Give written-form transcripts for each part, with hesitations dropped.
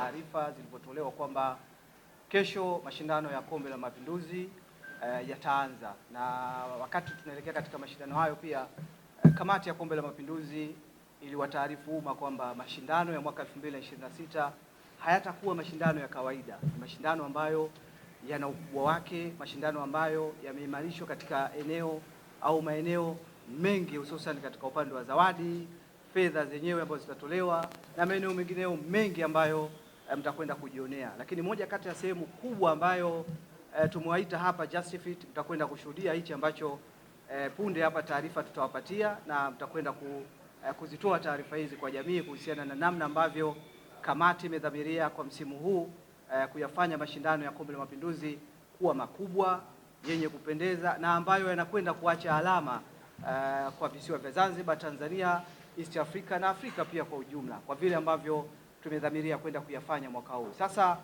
taarifa zilipotolewa kwamba kesho mashindano ya Kombe la Mapinduzi yataanza, na wakati tunaelekea katika mashindano hayo pia kamati ya Kombe la Mapinduzi iliwataarifu umma kwamba mashindano ya mwaka 2026 hayatakuwa mashindano ya kawaida, mashindano ambayo yana ukubwa wake, mashindano ambayo yameimarishwa katika eneo au maeneo mengi, hususan katika upande wa zawadi, fedha zenyewe ambazo zitatolewa na maeneo mengineo mengi ambayo mtakwenda kujionea. Lakini moja kati ya sehemu kubwa ambayo tumewaita hapa Justifit, mtakwenda kushuhudia hichi ambacho punde hapa taarifa tutawapatia, na mtakwenda kuzitoa taarifa hizi kwa jamii kuhusiana na namna ambavyo kamati imedhamiria kwa msimu huu kuyafanya mashindano ya Kombe la Mapinduzi kuwa makubwa, yenye kupendeza na ambayo yanakwenda kuacha alama kwa visiwa vya Zanzibar, Tanzania, East Africa na Afrika pia kwa ujumla, kwa vile ambavyo tumedhamiria kwenda kuyafanya mwaka huu. Sasa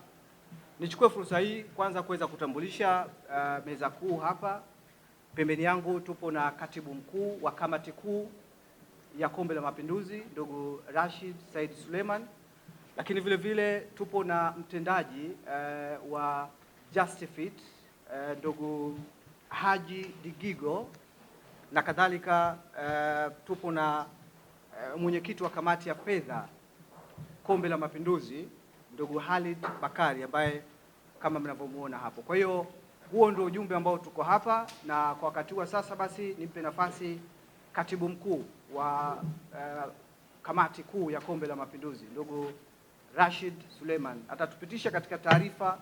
nichukue fursa hii kwanza kuweza kutambulisha meza kuu hapa. Pembeni yangu tupo na katibu mkuu wa kamati kuu ya Kombe la Mapinduzi ndugu Rashid Said Suleiman, lakini vile vile tupo na mtendaji wa Justifit ndugu Haji Digigo, na kadhalika tupo na mwenyekiti wa kamati ya fedha Kombe la Mapinduzi ndugu Halid Bakari ambaye kama mnavyomuona hapo. Kwa hiyo huo ndio ujumbe ambao tuko hapa, na kwa wakati wa sasa basi nimpe nafasi katibu mkuu wa kamati kuu ya Kombe la Mapinduzi ndugu Rashid Suleiman, atatupitisha katika taarifa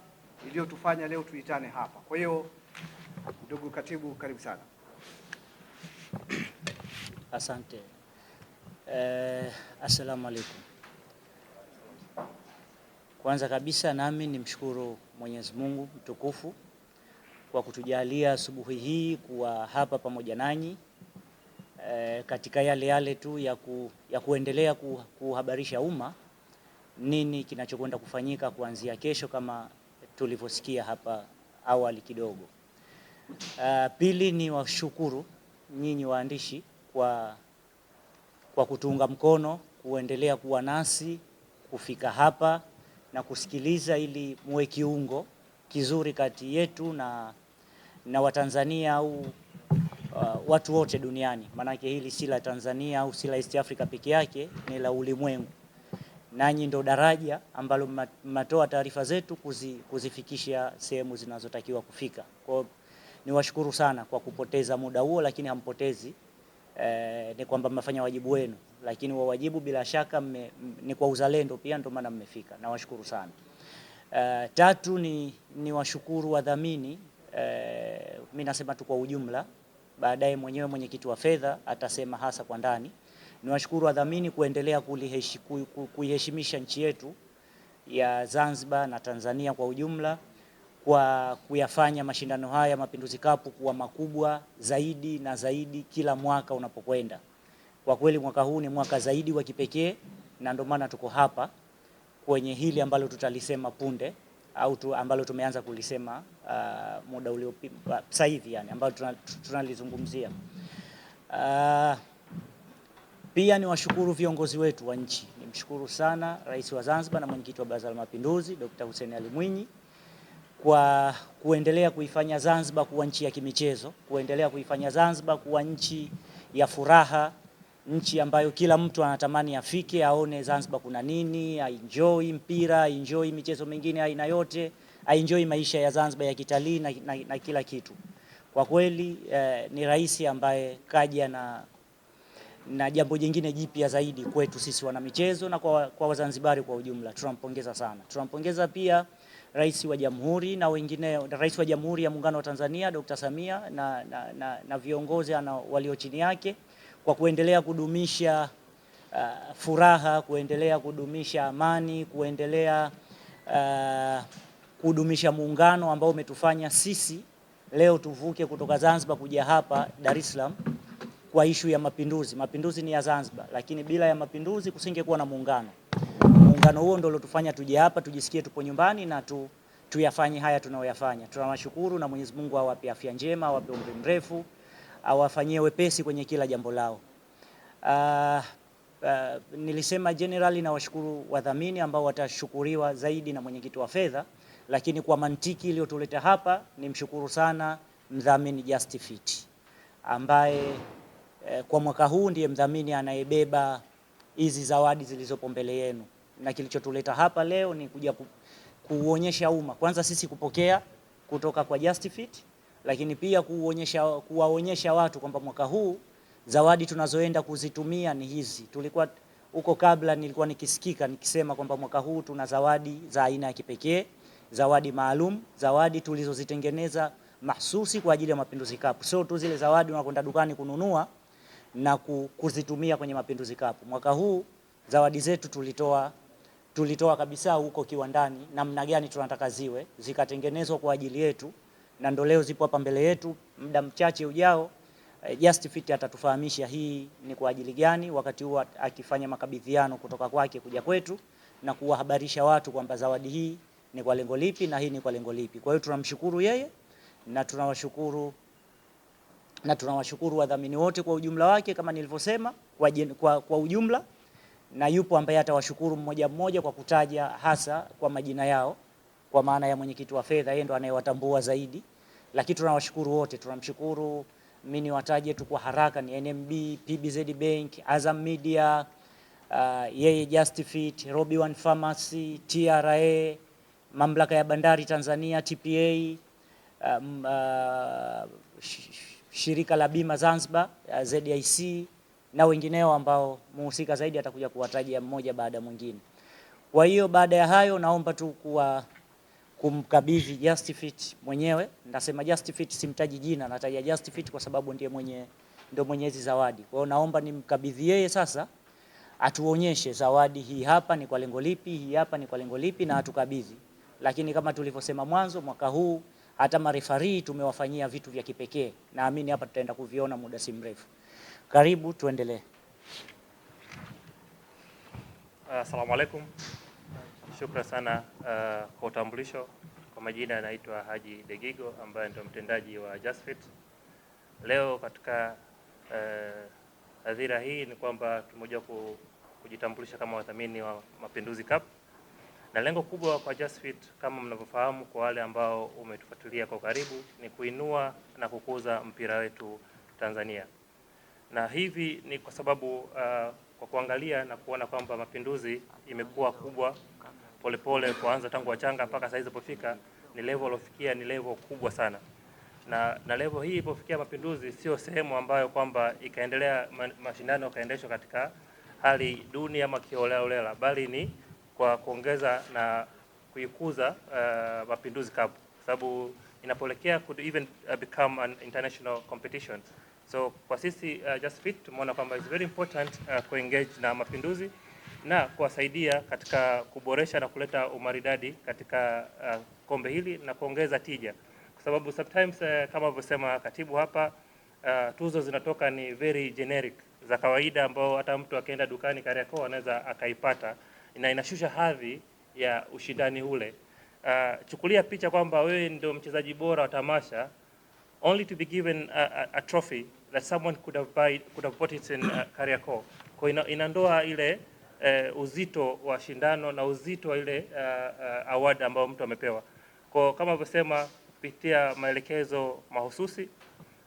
iliyotufanya leo tuitane hapa. Kwa hiyo ndugu katibu, karibu sana. Asante. Assalamu alaikum. Kwanza kabisa nami nimshukuru Mwenyezi Mungu mtukufu kwa kutujalia asubuhi hii kuwa hapa pamoja nanyi katika yale tu ya kuendelea kuhabarisha umma nini kinachokwenda kufanyika kuanzia kesho kama tulivyosikia hapa awali kidogo. Pili ni washukuru nyinyi waandishi kwa kutuunga mkono, kuendelea kuwa nasi kufika hapa na kusikiliza ili muwe kiungo kizuri kati yetu na Watanzania au watu wote duniani. Maanake hili si la Tanzania au si la East Africa peke yake, ni la ulimwengu. Nanyi ndo daraja ambalo mnatoa taarifa zetu kuzifikisha sehemu zinazotakiwa kufika. Kwa niwashukuru sana kwa kupoteza muda huo, lakini hampotezi. Ni kwamba mmefanya wajibu wenu, lakini wa wajibu bila shaka ni kwa uzalendo pia, ndio maana mmefika. Nawashukuru sana. Tatu ni washukuru wadhamini. Mimi nasema tu kwa ujumla, baadaye mwenyewe mwenyekiti wa fedha atasema hasa kwa ndani. Niwashukuru wadhamini kuendelea kuiheshimisha nchi yetu ya Zanzibar na Tanzania kwa ujumla, kwa kuyafanya mashindano haya Mapinduzi Cup kuwa makubwa zaidi na zaidi kila mwaka unapokwenda. Kwa kweli mwaka huu ni mwaka zaidi wa kipekee, na ndio maana tuko hapa kwenye hili ambalo tutalisema punde au ambalo tumeanza kulisema muda uliopita sasa hivi, yani ambalo tunalizungumzia. Pia ni washukuru viongozi wetu wa nchi. Nimshukuru sana Rais wa Zanzibar na mwenyekiti wa Baraza la Mapinduzi Dr. Hussein Ali Mwinyi kwa kuendelea kuifanya Zanzibar kuwa nchi ya kimichezo, kuendelea kuifanya Zanzibar kuwa nchi ya furaha, nchi ambayo kila mtu anatamani afike aone Zanzibar kuna nini, enjoy mpira, enjoy michezo mingine aina yote, enjoy maisha ya Zanzibar ya kitalii na kila kitu. Kwa kweli ni rais ambaye kaja na jambo jingine jipya zaidi kwetu sisi wana michezo na kwa Wazanzibari kwa ujumla. Tunampongeza sana. Tunampongeza pia Rais wa Jamhuri na wengine, Rais wa Jamhuri ya Muungano wa Tanzania Dr. Samia na viongozi walio chini yake kwa kuendelea kudumisha furaha, kuendelea kudumisha amani, kuendelea kudumisha muungano ambao umetufanya sisi leo tuvuke kutoka Zanzibar kuja hapa Dar es Salaam kwa ishu ya mapinduzi. Mapinduzi ni ya Zanzibar, lakini bila ya mapinduzi kusingekuwa na muungano. Muungano huo ndio uliotufanya tuje hapa, tujisikie tupo nyumbani na tuyafanye haya tunayoyafanya. Tunawashukuru na Mwenyezi Mungu awape afya njema, awape umri mrefu, awafanyie wepesi kwenye kila jambo lao. nilisema generally na washukuru wadhamini ambao watashukuriwa zaidi na mwenyekiti wa fedha, lakini kwa mantiki iliyotuleta hapa ni mshukuru sana mdhamini Justifit ambaye kwa mwaka huu ndiye mdhamini anayebeba hizi zawadi zilizopo mbele yenu, na kilichotuleta hapa leo ni kuja kuonyesha umma kwanza sisi kupokea kutoka kwa Justifit, lakini pia kuwaonyesha watu kwamba mwaka huu zawadi tunazoenda kuzitumia ni hizi. Tulikuwa huko kabla, nilikuwa nikisikika nikisema kwamba mwaka huu tuna zawadi za aina ya kipekee, zawadi maalum, zawadi tulizozitengeneza mahsusi kwa ajili ya Mapinduzi Cup. Sio tu zile zawadi unakwenda dukani kununua na kuzitumia kwenye Mapinduzi Cup. Mwaka huu zawadi zetu tulitoa kabisa huko kiwandani, namna gani tunataka ziwe, zikatengenezwa kwa ajili yetu, na ndio leo zipo hapa mbele yetu. Muda mchache ujao Justifit atatufahamisha hii ni kwa ajili gani, wakati huo akifanya makabidhiano kutoka kwake kuja kwetu na kuwahabarisha watu kwamba zawadi hii ni kwa lengo lipi na hii ni kwa lengo lipi. Kwa hiyo tunamshukuru yeye na tunawashukuru wadhamini wote kwa ujumla wake kama nilivyosema kwa ujumla, na yupo ambaye atawashukuru mmoja mmoja kwa kutaja hasa kwa majina yao, kwa maana ya mwenyekiti wa fedha, yeye ndo anayewatambua zaidi, lakini tunawashukuru wote. Tunamshukuru, mimi niwataje tu kwa haraka, ni NMB, PBZ Bank, Azam Media, yeye Justifit, Robi One Pharmacy, TRA, mamlaka ya bandari Tanzania TPA, shirika la bima Zanzibar ZIC na wengineo ambao muhusika zaidi atakuja kuwataja mmoja baada mwingine. Kwa hiyo baada ya hayo naomba tu kumkabidhi Justifit mwenyewe. Nasema Justifit simtaji jina, nataja Justifit kwa sababu ndio mwenyezi zawadi. Kwa hiyo naomba nimkabidhi yeye sasa atuonyeshe zawadi hii hapa ni kwa lengo lipi, hii hapa ni kwa lengo lipi, na atukabidhi. Lakini kama tulivyosema mwanzo, mwaka huu hata marefari tumewafanyia vitu vya kipekee. Naamini hapa tutaenda kuviona muda si mrefu. Karibu tuendelee. Asalamu alaikum. Shukran sana kwa utambulisho. Kwa majina anaitwa Haji Degigo ambaye ndio mtendaji wa Justifit. Leo katika hadhira hii ni kwamba tumekuja kujitambulisha kama wadhamini wa Mapinduzi Cup, na lengo kubwa kwa Justifit kama mnavyofahamu, kwa wale ambao umetufuatilia kwa karibu, ni kuinua na kukuza mpira wetu Tanzania. Na hivi ni kwa sababu kwa kuangalia na kuona kwamba Mapinduzi imekuwa kubwa polepole, kuanza tangu wachanga mpaka sasa ilipofika ni level iliyofikia, ni level kubwa sana. Na level hii ilipofikia Mapinduzi sio sehemu ambayo kwamba ikaendelea mashindano kaendeshwa katika hali duni ama kiholela, bali ni kwa kuongeza na kuikuza Mapinduzi Cup, sababu inapolekea could even become an international competition. So kwa sisi Justifit tumeona kwamba it's very important kuengage na Mapinduzi na kuwasaidia katika kuboresha na kuleta umaridadi katika kombe hili na kuongeza tija, kwa sababu sometimes kama alivyosema katibu hapa, tuzo zinatoka ni very generic za kawaida, ambao hata mtu akienda dukani Kariakoo anaweza akaipata, na inashusha hadhi ya ushindani ule. Chukulia picha kwamba wewe ndio mchezaji bora wa tamasha, only to be given a trophy that someone could have bought it in Kariakoo. Kwa inandoa ile uzito wa shindano na uzito wa ile award ambayo mtu amepewa. Kwa kama alivyosema, kupitia maelekezo mahususi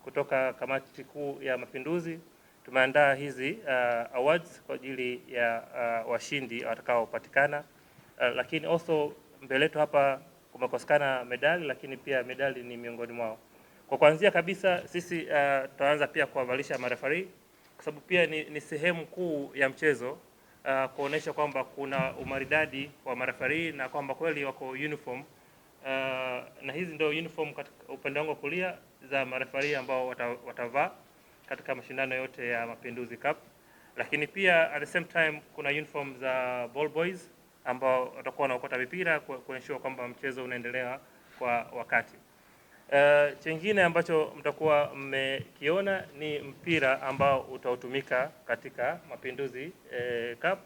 kutoka kamati kuu ya Mapinduzi, tumeandaa hizi awards kwa ajili ya washindi watakaopatikana, lakini also mbele yetu hapa kumekosekana medali, lakini pia medali ni miongoni mwao. Kwa kuanzia kabisa sisi tutaanza pia kuwavalisha marefari, kwa sababu pia ni sehemu kuu ya mchezo, kuonesha kwamba kuna umaridadi wa marefari na kwamba kweli wako uniform, na hizi ndio uniform katika upande wangu kulia za marefari ambao watavaa katika mashindano yote ya Mapinduzi Cup. Lakini pia at the same time kuna uniform za ball boys ambao watakuwa wanaokota mipira kuensure kwamba mchezo unaendelea kwa wakati. Chengine ambacho mtakuwa mmekiona ni mpira ambao utautumika katika Mapinduzi Cup.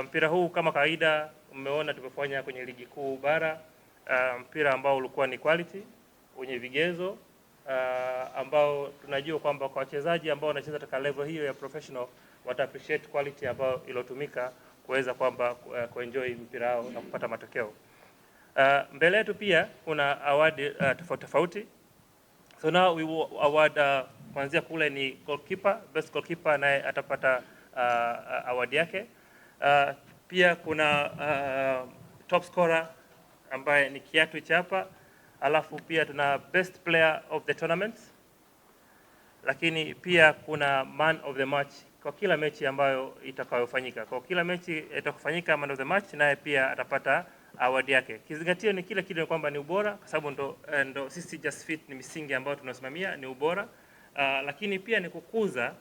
Mpira huu kama kawaida mmeona tumefanya kwenye ligi kuu bara, mpira ambao ulikuwa ni quality, wenye vigezo, ambao tunajua kwamba kwa wachezaji ambao wanacheza katika level hiyo ya professional wata appreciate quality ambayo ilotumika kuweza kwamba kuenjoy mpira wao na kupata matokeo. Mbele yetu pia kuna award tofauti tofauti. So now we will award kuanzia kule ni goalkeeper, best goalkeeper naye atapata award yake. Pia kuna top scorer ambaye ni kiatu chapa, alafu pia tuna best player of the tournament, lakini pia kuna man of the match kwa kila mechi ambayo itakayofanyika. Kwa kila mechi itakayofanyika, man of the match naye pia atapata award yake. Kizingatio ni kile kwamba ni ubora, kwa sababu ndo sisi Just Fit ni misingi ambayo tunasimamia ni ubora, lakini pia ni kukuza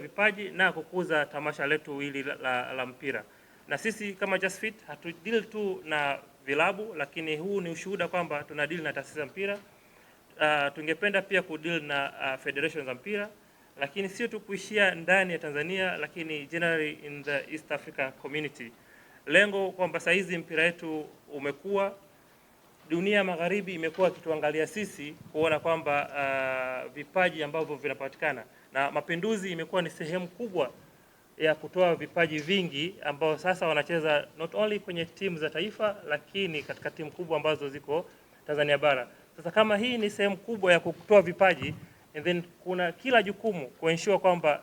vipaji na kukuza tamasha letu hili la mpira. Na sisi kama Just Fit hatu deal tu na vilabu, lakini huu ni ushuhuda kwamba tuna deal na taasisi za mpira. Tungependa pia kudeal na federations za mpira, lakini sio tu kuishia ndani ya Tanzania, lakini generally in the East Africa community. Lengo kwamba saa hizi mpira wetu umekuwa, dunia magharibi imekuwa kituangalia sisi kuona kwamba vipaji ambavyo vinapatikana, na Mapinduzi imekuwa ni sehemu kubwa ya kutoa vipaji vingi ambao sasa wanacheza not only kwenye timu za taifa, lakini katika timu kubwa ambazo ziko Tanzania bara. Sasa kama hii ni sehemu kubwa ya kutoa vipaji, and then kuna kila jukumu kuensure kwamba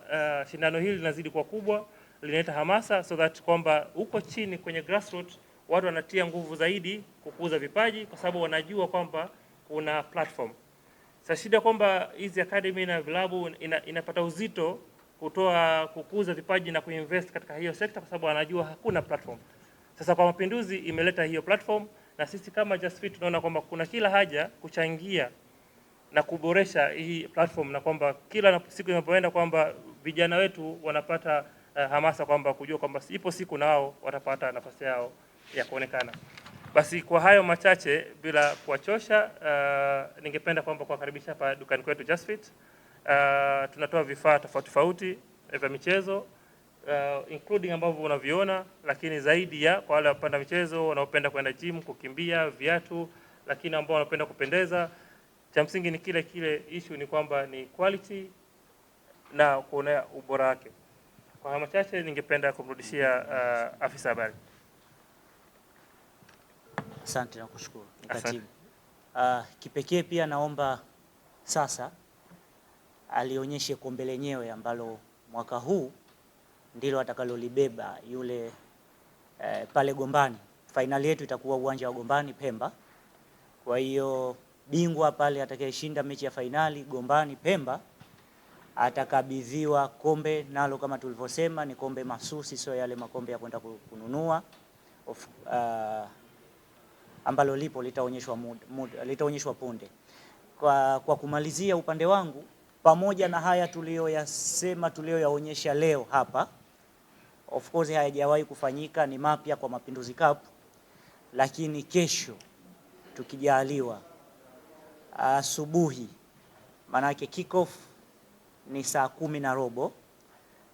shindano hili linazidi kuwa kubwa, linaleta hamasa, so that kwamba huko chini kwenye grassroots watu wanatia nguvu zaidi kukuza vipaji, kwa sababu wanajua kwamba kuna platform. Sasa shida kwamba hizi academy na vilabu inapata uzito kukuza vipaji na kuinvest katika hiyo sekta, kwa sababu wanajua hakuna platform. Sasa kwa Mapinduzi imeleta hiyo platform, na sisi kama Just Fit tunaona kwamba kuna kila haja kuchangia na kuboresha hii platform, na kwamba kila siku inapoenda kwamba vijana wetu wanapata hamasa kwamba kujua kwamba ipo siku nao watapata nafasi yao ya kuonekana. Basi kwa hayo machache bila kuwachosha, ningependa kwamba kuwakaribisha hapa dukani kwetu Just Fit. Tunatoa vifaa tofauti vya michezo, including ambavyo unaviona, lakini zaidi ya kwa wale wapenda michezo wanaopenda kwenda gym, kukimbia, viatu, lakini ambao wanapenda kupendeza. Cha msingi ni kile issue ni kwamba ni quality na kuona ubora wake. Kwa hayo machache ningependa kumrudishia afisa habari. Asante na kushukuru mkatibu. Kipekee pia naomba sasa alionyeshe kombe lenyewe ambalo mwaka huu ndilo atakalolibeba yule pale Gombani. Finali yetu itakuwa uwanja wa Gombani Pemba. Kwa hiyo bingwa pale atakayeshinda mechi ya finali Gombani Pemba atakabidhiwa kombe, nalo kama tulivyosema ni kombe mahsusi, sio yale makombe ya kwenda kununua, ambalo litaonyeshwa punde. Kwa kumalizia upande wangu, pamoja na haya tuliyoyaonyesha leo hapa, of course hayajawahi kufanyika, ni mapya kwa Mapinduzi Cup, lakini kesho tukijaliwa asubuhi, manake kick off ni saa 10:15,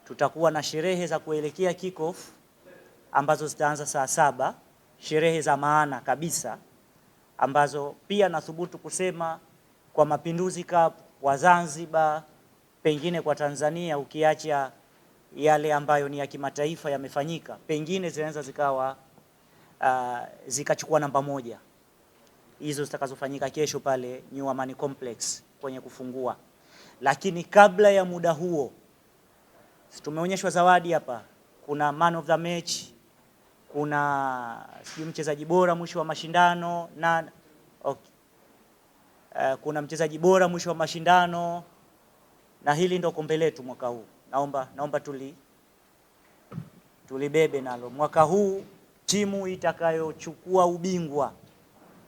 tutakuwa na sherehe za kuelekea kick off ambazo zitaanza saa 7, sherehe za maana kabisa ambazo pia nathubutu kusema kwa Mapinduzi Cup wa Zanzibar, pengine kwa Tanzania ukiacha yale ambayo ni ya kimataifa yamefanyika, pengine zinaweza zikachukua namba 1 hizo zitakazofanyika kesho pale New Amani Complex kwenye kufungua. Lakini kabla ya muda huo tumeonyeshwa zawadi hapa, kuna man of the match, kuna mchezaji bora mwisho wa mashindano na kuna mchezaji bora mwisho wa mashindano, na hili ndo kombe letu mwaka huu. Naomba tulibebe nalo mwaka huu. Timu itakayochukua ubingwa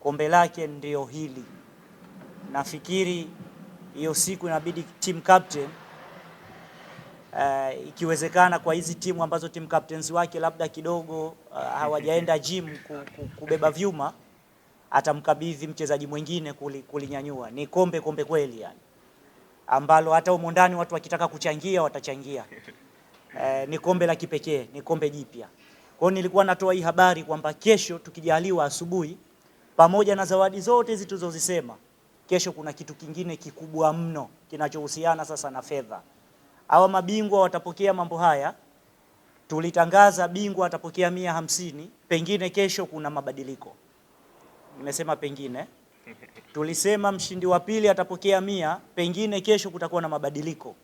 kombe lake ndio hili. Nafikiri hiyo siku inabidi team captain, ikiwezekana kwa hizi timu ambazo team captains wake labda kidogo hawajaenda gym kubeba vyuma, atamkabidhi mchezaji mwingine kulinyanyua. Ni kombe kweli yani, ambalo hata humo ndani watu wakitaka kuchangia watachangia. Ni kombe la kipekee, ni kombe jipya. Kwa hiyo nilikuwa natoa hii habari kwamba kesho tukijaliwa asubuhi, pamoja na zawadi zote hizi tulizozisema, kesho kuna kitu kingine kikubwa mno kinachohusiana sasa na fedha, hawa mabingwa watapokea mambo haya. Tulitangaza bingwa atapokea 150, pengine kesho kuna mabadiliko. Nimesema pengine. Tulisema mshindi wa pili atapokea 100, pengine kesho kutakuwa na mabadiliko.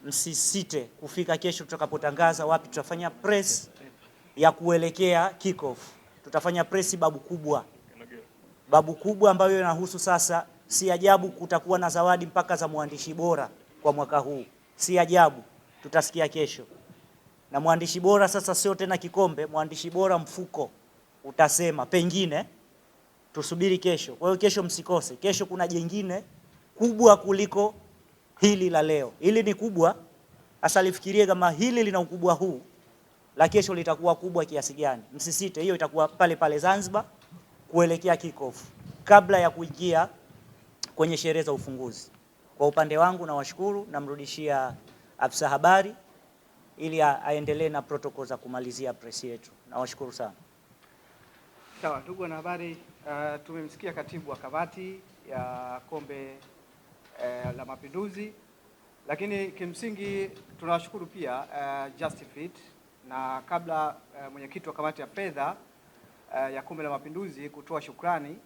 Msisite kufika kesho tutakapotangaza wapi tutafanya press ya kuelekea kick off. Tutafanya press babu kubwa ambayo inahusu sasa. Si ajabu kutakuwa na zawadi mpaka za mwandishi bora kwa mwaka huu. Si ajabu, tutasikia kesho. Na mwandishi bora sasa sio tena kikombe, mwandishi bora mfuko utasema, pengine tusubiri kesho. Kwa hiyo kesho msikose. Kesho kuna jingine kubwa kuliko hili la leo. Hili ni kubwa, hasa lifikirie kama hili lina ukubwa huu, la kesho litakuwa kubwa kiasi gani. Msisite, hiyo itakuwa pale pale Zanzibar kuelekea kick off, kabla ya kuingia kwenye sherehe za ufunguzi. Kwa upande wangu nawashukuru, namrudishia afisa habari ili aendelee na protocol za kumalizia press yetu. Nawashukuru sana. Sawa, ndugu wanahabari, tumemsikia katibu wa kamati ya Kombe la Mapinduzi, lakini kimsingi tunawashukuru pia Justifit, na kabla mwenyekiti wa kamati ya fedha ya Kombe la Mapinduzi kutoa shukrani,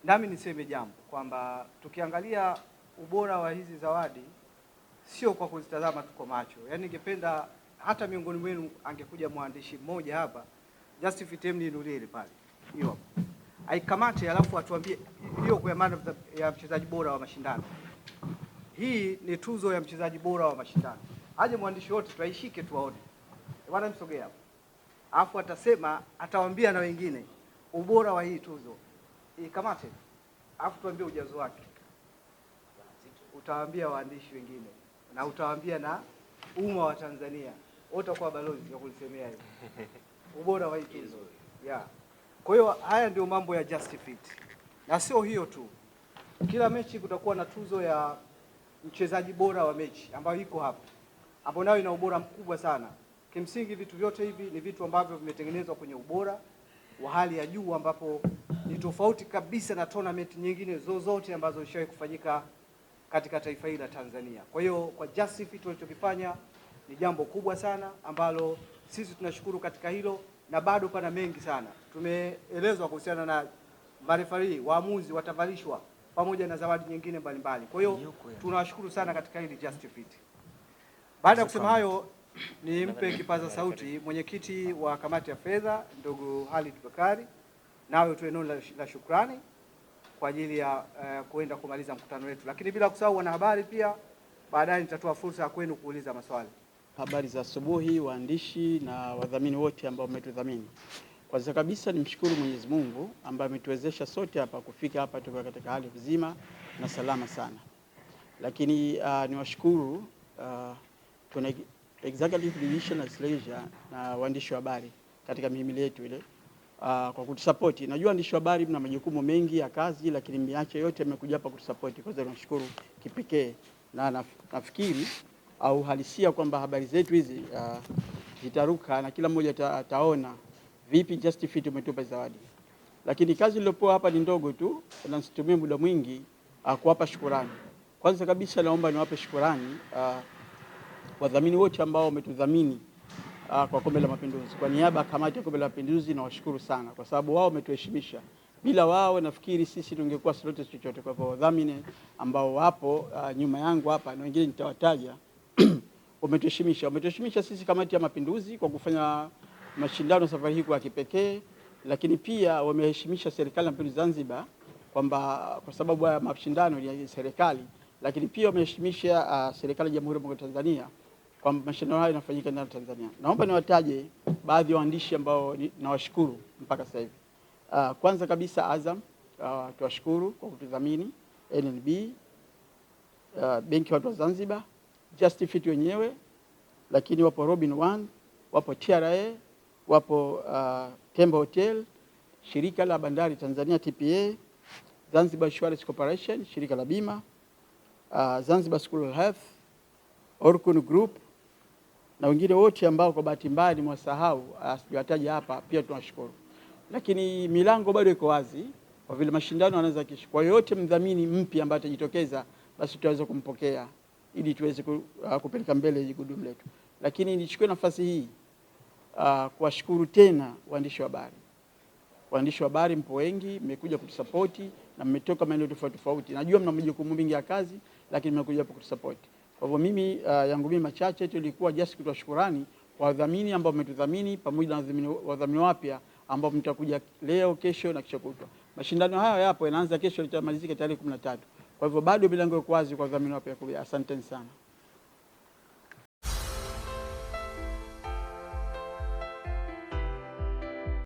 nami niseme jambo kwamba tukiangalia ubora wa hizi zawadi sio kwa kuzitazama tu kwa macho. Yaani ningependa hata miongoni mwenu angekuja mwandishi mmoja hapa, Justifit ninulie pale hiyo aikamate, alafu atuambie hiyo kwa maana ya mchezaji bora wa mashindano. Hii ni tuzo ya mchezaji bora wa mashindano. Aje mwandishi wote tuaishike tuwaone. Bwana msogea hapo. Alafu atasema, atawaambia na wengine ubora wa hii tuzo. Ikamate. Alafu tuambie ujazo wake. Utawaambia waandishi wengine na utawaambia na umma wa Tanzania. Wote kwa balozi ya kulisemea hiyo. Ubora wa hii tuzo. Yeah. Kwa hiyo haya ndio mambo ya Justifit. Na sio hiyo tu. Kila mechi kutakuwa na tuzo ya mchezaji bora wa mechi ambayo iko hapa, ambayo nayo ina ubora mkubwa sana. Kimsingi vitu vyote hivi ni vitu ambavyo vimetengenezwa kwenye ubora wa hali ya juu, ambapo ni tofauti kabisa na tournament nyingine zozote ambazo zishawahi kufanyika katika taifa hili la Tanzania. Kwa hiyo kwa Justifit walichokifanya ni jambo kubwa sana ambalo sisi tunashukuru katika hilo, na bado pana mengi sana. Tumeelezwa kuhusiana na marefari, waamuzi watavalishwa pamoja na zawadi nyingine mbalimbali. Kwa hiyo tunawashukuru sana katika hili Justifit. Baada ya kusema hayo, nimpe kipaza sauti mwenyekiti wa kamati ya fedha ndugu Halid Bakari, nawe tu neno la shukrani kwa ajili ya kuenda kumaliza mkutano wetu. Lakini bila kusahau wanahabari pia, baadaye nitatoa fursa ya kwenu kuuliza maswali. Habari za asubuhi waandishi na wadhamini wote ambao umetudhamini. Kwanza kabisa nimshukuru Mwenyezi Mungu ambaye ametuwezesha sote hapa kufika hapa tukiwa katika hali nzima na salama sana. Lakini niwashukuru tuna Executive Division as Leisure na waandishi wa habari katika mihimili yetu ile kwa kutusupport. Najua waandishi wa habari mna majukumu mengi ya kazi, lakini miache yote mmekuja hapa kutusupport. Kwanza tunashukuru kipekee, na nafikiri au halisia kwamba habari zetu hizi zitaruka na kila mmoja ataona vipi Justifit umetupa zawadi. Lakini kazi iliyopoa hapa ni ndogo tu, na nisitumie muda mwingi kuwapa shukrani. Kwanza kabisa naomba niwape shukrani wadhamini wote ambao wametudhamini kwa Kombe la Mapinduzi. Kwa niaba ya kamati ya Kombe la Mapinduzi nawashukuru sana kwa sababu wao wametuheshimisha. Bila wao nafikiri sisi tungekuwa sote chochote. Kwa hivyo wadhamini ambao wapo nyuma yangu hapa na wengine nitawataja wametuheshimisha sisi kamati ya Mapinduzi kwa kufanya mashindano safari hii kwa kipekee, lakini pia wameheshimisha serikali ya Mapinduzi Zanzibar kwamba kwa sababu ya mashindano ya serikali, lakini pia wameheshimisha serikali ya Jamhuri ya Muungano wa Tanzania kwamba mashindano hayo yanafanyika ndani ya Tanzania. Naomba niwataje baadhi ya waandishi ambao nawashukuru mpaka sasa hivi. Kwanza kabisa Azam, tuwashukuru kwa kutudhamini, NNB, Benki ya Watu wa Zanzibar, Justifit wenyewe, lakini wapo Robin One, wapo TRA, wapo Tembo Hotel, shirika la bandari Tanzania TPA, Zanzibar Insurance Corporation, shirika la bima, Zanzibar School of Health, Orkun Group na wengine wote ambao kwa bahati mbaya nimewasahau sijataja hapa, pia tunashukuru. Lakini milango bado iko wazi kwa vile mashindano yanaweza kesho. Kwa yote mdhamini mpya ambaye atajitokeza basi tutaweza kumpokea ili tuweze kupeleka mbele hili gurudumu letu. Lakini nichukue nafasi hii kuwashukuru tena waandishi wa habari. Waandishi wa habari mpo wengi, mmekuja kutusapoti na mmetoka maeneo tofauti tofauti. Najua mna majukumu mengi ya kazi, lakini mmekuja hapa kutusapoti. Kwa hivyo mimi yangu mimi machache tu ilikuwa just kutoa shukrani kwa wadhamini ambao mmetudhamini pamoja na wadhamini wapya ambao mtakuja leo, kesho na kesho kutwa. Mashindano haya yapo, yanaanza kesho, yatamalizika tarehe 13. Kwa hivyo bado milango iko wazi kwa wadhamini wapya. Asanteni sana.